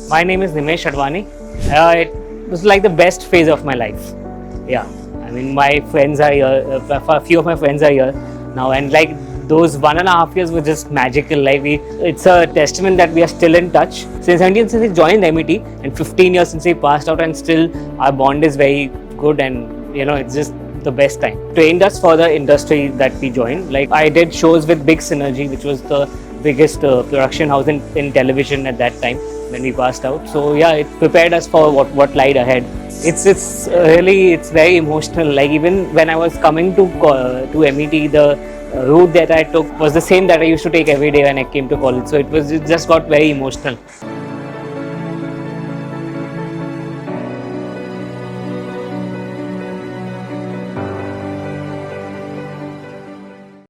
My name is Nimesh Advani. It was like the best phase of my life. Yeah, I mean, my friends are here. A few of my friends are here now, and like those 1.5 years were just magical. It's a testament that we are still in touch. Since 17 since he joined MET, and 15 years since he passed out, and still our bond is very good. And it's just the best time. Trained us for the industry that we joined. Like I did shows with Big Synergy, which was the biggest production house in television at that time when we passed out. So yeah, it prepared us for what lied ahead. It's very emotional. Like even when I was coming to MET, the route that I took was the same that I used to take every day when I came to college. So it just got very emotional.